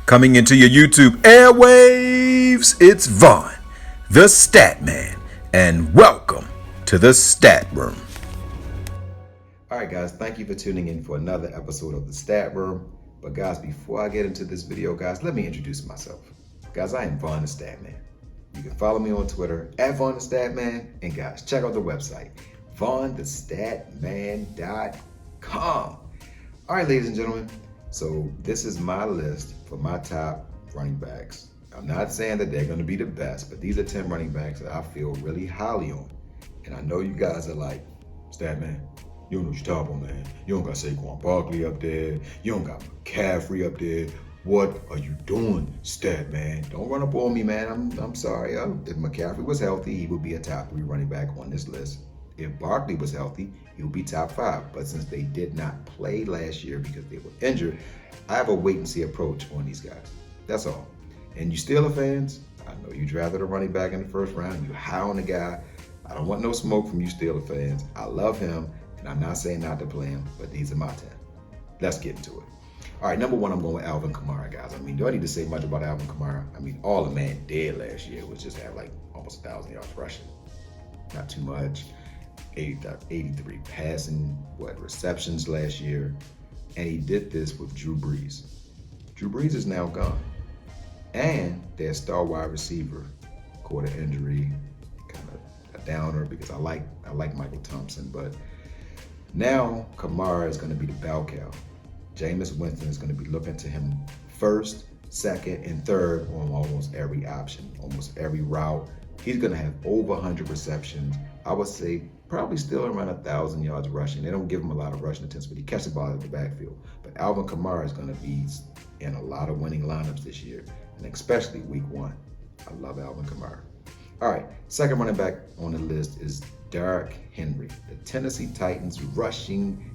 Coming into your YouTube airwaves, it's Vaughn, the Statman, and welcome to the Stat Room. All right, guys, thank you for tuning in for another episode of the Stat Room. But guys, before I get into this video, guys, let me introduce myself. Guys, I am Vaughn the Statman. You can follow me on Twitter at Vaughn the Statman, and guys, check out the website, vaughnthestatman.com. All right, ladies and gentlemen, so this is my list for my top running backs. I'm not saying that they're going to be the best, but these are 10 running backs that I feel really highly on. And I know you guys are like, Statman, you don't know what you're talking about, man. You don't got Saquon Barkley up there. You don't got McCaffrey up there. What are you doing, Statman? Don't run up on me, man. I'm sorry. If McCaffrey was healthy, he would be a top 3 running back on this list. If Barkley was healthy, he would be top 5. But since they did not play last year because they were injured, I have a wait and see approach on these guys. That's all. And you Steelers fans, I know you drafted a running back in the first round. You high on the guy. I don't want no smoke from you Steelers fans. I love him, and I'm not saying not to play him, but these are my 10. Let's get into it. All right, number 1, I'm going with Alvin Kamara, guys. I mean, do I need to say much about Alvin Kamara? I mean, all the man did last year was just have like almost 1,000 yards rushing. Not too much. 83 passing, receptions last year. And he did this with Drew Brees. Drew Brees is now gone. And their star wide receiver caught an injury, kind of a downer because I like Michael Thompson, but now Kamara is going to be the bell cow. Jameis Winston is going to be looking to him first, second, and third on almost every option, almost every route. He's going to have over 100 receptions. I would say probably still around 1,000 yards rushing. They don't give him a lot of rushing attempts, but he catches the ball in the backfield. But Alvin Kamara is going to be in a lot of winning lineups this year, and especially week 1. I love Alvin Kamara. All right, second running back on the list is Derrick Henry, the Tennessee Titans rushing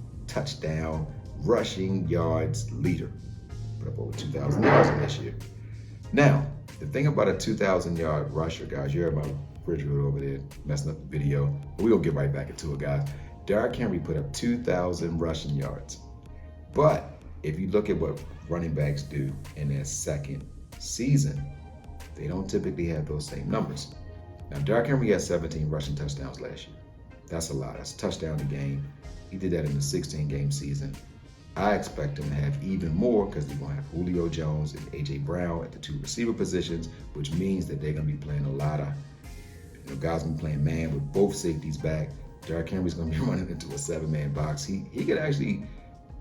yards leader. Put up over 2,000 yards this year. Now, the thing about a 2,000-yard rusher, guys, you heard my refrigerator over there messing up the video, but we're going to get right back into it, guys. Derrick Henry put up 2,000 rushing yards. But if you look at what running backs do in their second season, they don't typically have those same numbers. Now, Derrick Henry had 17 rushing touchdowns last year. That's a lot. That's a touchdown a game. He did that in the 16-game season. I expect him to have even more because they're going to have Julio Jones and A.J. Brown at the 2 receiver positions, which means that they're going to be playing a lot of, guys going to be playing man with both safeties back. Derrick Henry's going to be running into a 7-man box. He could actually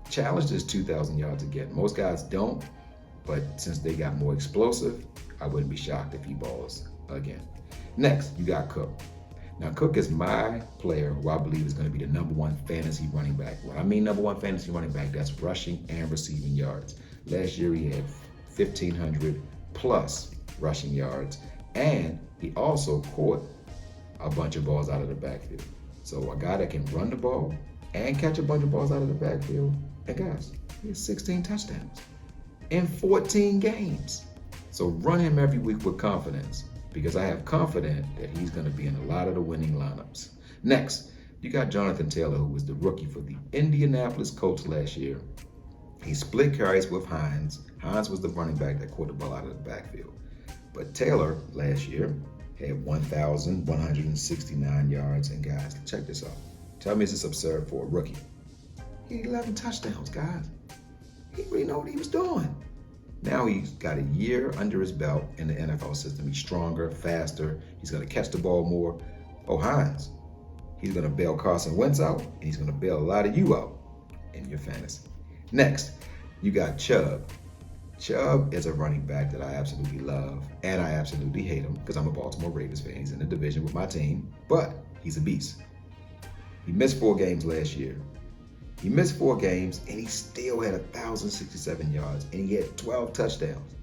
challenge this 2,000 yards again. Most guys don't, but since they got more explosive, I wouldn't be shocked if he balls again. Next, you got Cook. Now, Cook is my player who I believe is going to be the number 1 fantasy running back. When I mean number 1 fantasy running back, that's rushing and receiving yards. Last year, he had 1,500 plus rushing yards, and he also caught a bunch of balls out of the backfield. So a guy that can run the ball and catch a bunch of balls out of the backfield, and guys, he has 16 touchdowns in 14 games. So run him every week with confidence, because I have confidence that he's going to be in a lot of the winning lineups. Next, you got Jonathan Taylor, who was the rookie for the Indianapolis Colts last year. He split carries with Hines. Hines was the running back that caught the ball out of the backfield. But Taylor last year had 1,169 yards. And guys, check this out. Tell me, is this absurd for a rookie? He had 11 touchdowns, guys. He really know what he was doing. Now he's got a year under his belt in the NFL system. He's stronger, faster. He's going to catch the ball more. Oh, Hines, he's going to bail Carson Wentz out, and he's going to bail a lot of you out in your fantasy. Next, you got Chubb. Chubb is a running back that I absolutely love, and I absolutely hate him because I'm a Baltimore Ravens fan. He's in the division with my team, but he's a beast. He missed 4 games last year. He missed 4 games, and he still had 1,067 yards, and he had 12 touchdowns.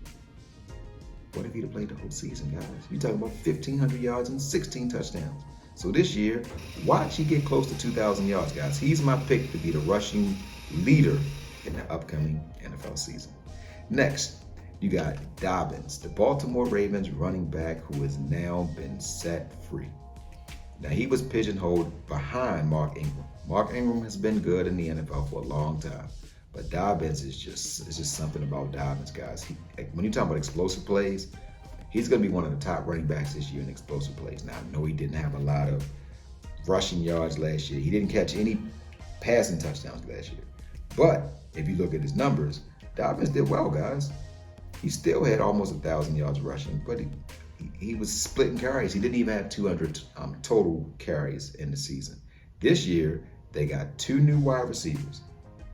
What if he'd have played the whole season, guys? You're talking about 1,500 yards and 16 touchdowns. So this year, watch he get close to 2,000 yards, guys. He's my pick to be the rushing leader in the upcoming NFL season. Next, you got Dobbins, the Baltimore Ravens running back who has now been set free. Now, he was pigeonholed behind Mark Ingram. Mark Ingram has been good in the NFL for a long time. But Dobbins is it's just something about Dobbins, guys. When you talk about explosive plays, he's going to be one of the top running backs this year in explosive plays. Now, I know he didn't have a lot of rushing yards last year. He didn't catch any passing touchdowns last year. But if you look at his numbers, Dobbins did well, guys. He still had almost 1,000 yards rushing, but he was splitting carries. He didn't even have 200 total carries in the season. This year, they got two new wide receivers,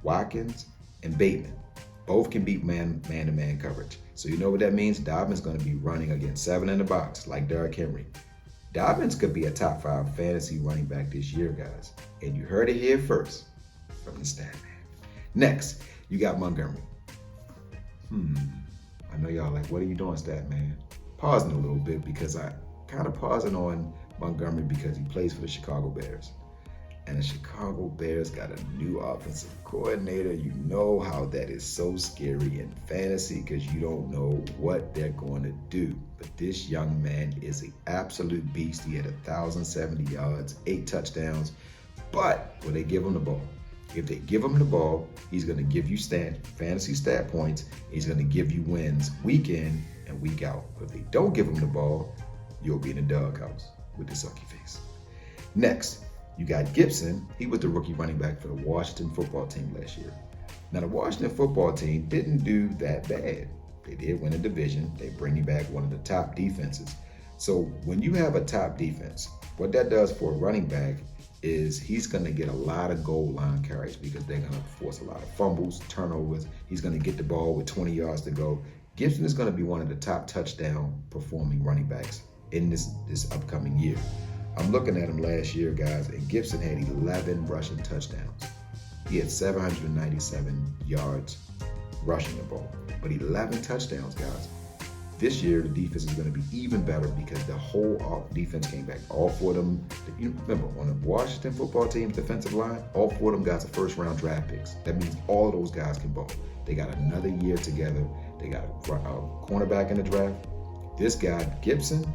Watkins and Bateman. Both can beat man-to-man coverage. So you know what that means? Dobbins is going to be running against 7 in the box like Derrick Henry. Dobbins could be a top 5 fantasy running back this year, guys. And you heard it here first from the Statman. Next, you got Montgomery. I know y'all like, what are you doing, Statman? Pausing a little bit because I kind of pausing on Montgomery because he plays for the Chicago Bears. And the Chicago Bears got a new offensive coordinator. You know how that is so scary in fantasy because you don't know what they're going to do. But this young man is an absolute beast. He had 1,070 yards, 8 touchdowns. But will they give him the ball? If they give him the ball, he's going to give you fantasy stat points. He's going to give you wins week in and week out. But if they don't give him the ball, you'll be in the doghouse with the sucky face. Next, you got Gibson. He was the rookie running back for the Washington football team last year. Now, the Washington football team didn't do that bad. They did win a division. They bring you back one of the top defenses. So when you have a top defense, what that does for a running back is he's going to get a lot of goal line carries because they're going to force a lot of fumbles, turnovers. He's going to get the ball with 20 yards to go. Gibson is going to be one of the top touchdown performing running backs in this upcoming year. I'm looking at him last year, guys, and Gibson had 11 rushing touchdowns. He had 797 yards rushing the ball, but 11 touchdowns, guys. This year, the defense is going to be even better because the whole defense came back. All 4 of them, you remember, on the Washington football team's defensive line, all 4 of them guys are first-round draft picks. That means all of those guys can ball. They got another year together. They got a cornerback in the draft. This guy, Gibson,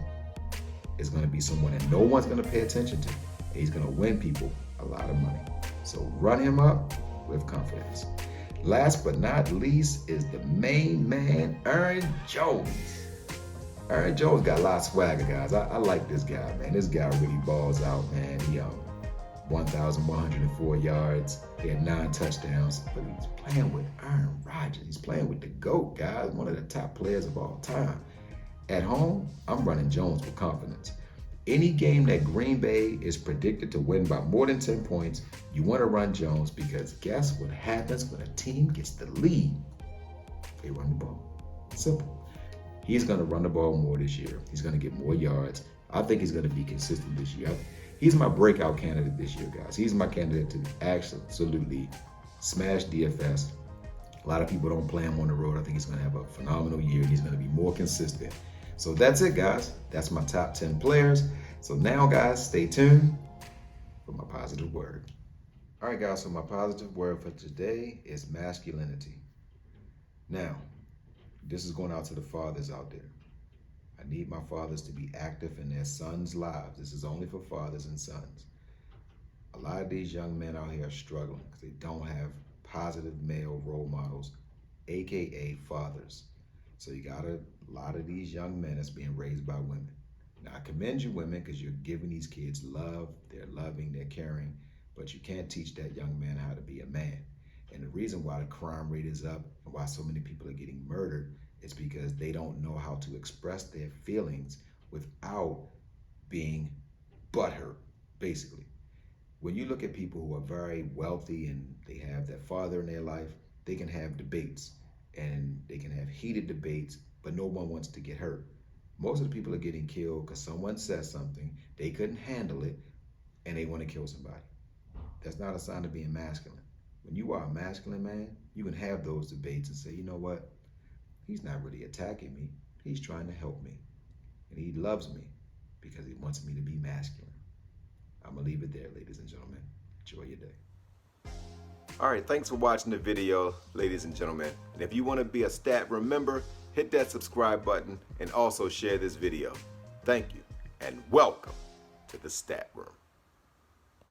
is going to be someone that no one's going to pay attention to. He's going to win people a lot of money. So run him up with confidence. Last but not least is the main man, Aaron Jones. Aaron Jones got a lot of swagger, guys. I like this guy, man. This guy really balls out, man. He 1,104 yards. He had 9 touchdowns, but he's playing with Aaron Rodgers. He's playing with the GOAT, guys, one of the top players of all time. At home, I'm running Jones with confidence. Any game that Green Bay is predicted to win by more than 10 points, you want to run Jones because guess what happens when a team gets the lead? They run the ball. Simple. He's going to run the ball more this year. He's going to get more yards. I think he's going to be consistent this year. He's my breakout candidate this year, guys. He's my candidate to absolutely smash DFS. A lot of people don't play him on the road. I think he's going to have a phenomenal year. He's going to be more consistent. So that's it, guys. That's my top 10 players. So now, guys, stay tuned for my positive word. All right, guys, so my positive word for today is masculinity. Now, this is going out to the fathers out there. I need my fathers to be active in their sons' lives. This is only for fathers and sons. A lot of these young men out here are struggling because they don't have positive male role models, AKA fathers. So you got a lot of these young men that's being raised by women. Now, I commend you women because you're giving these kids love, they're loving, they're caring, but you can't teach that young man how to be a man. And the reason why the crime rate is up and why so many people are getting murdered is because they don't know how to express their feelings without being butthurt, basically. When you look at people who are very wealthy and they have their father in their life, they can have debates and they can have heated debates, but no one wants to get hurt. Most of the people are getting killed because someone says something, they couldn't handle it, and they want to kill somebody. That's not a sign of being masculine. When you are a masculine man, you can have those debates and say, you know what? He's not really attacking me. He's trying to help me. And he loves me because he wants me to be masculine. I'm going to leave it there, ladies and gentlemen. Enjoy your day. All right, thanks for watching the video, ladies and gentlemen. And if you want to be a stat, remember, hit that subscribe button and also share this video. Thank you, and welcome to the Stat Room.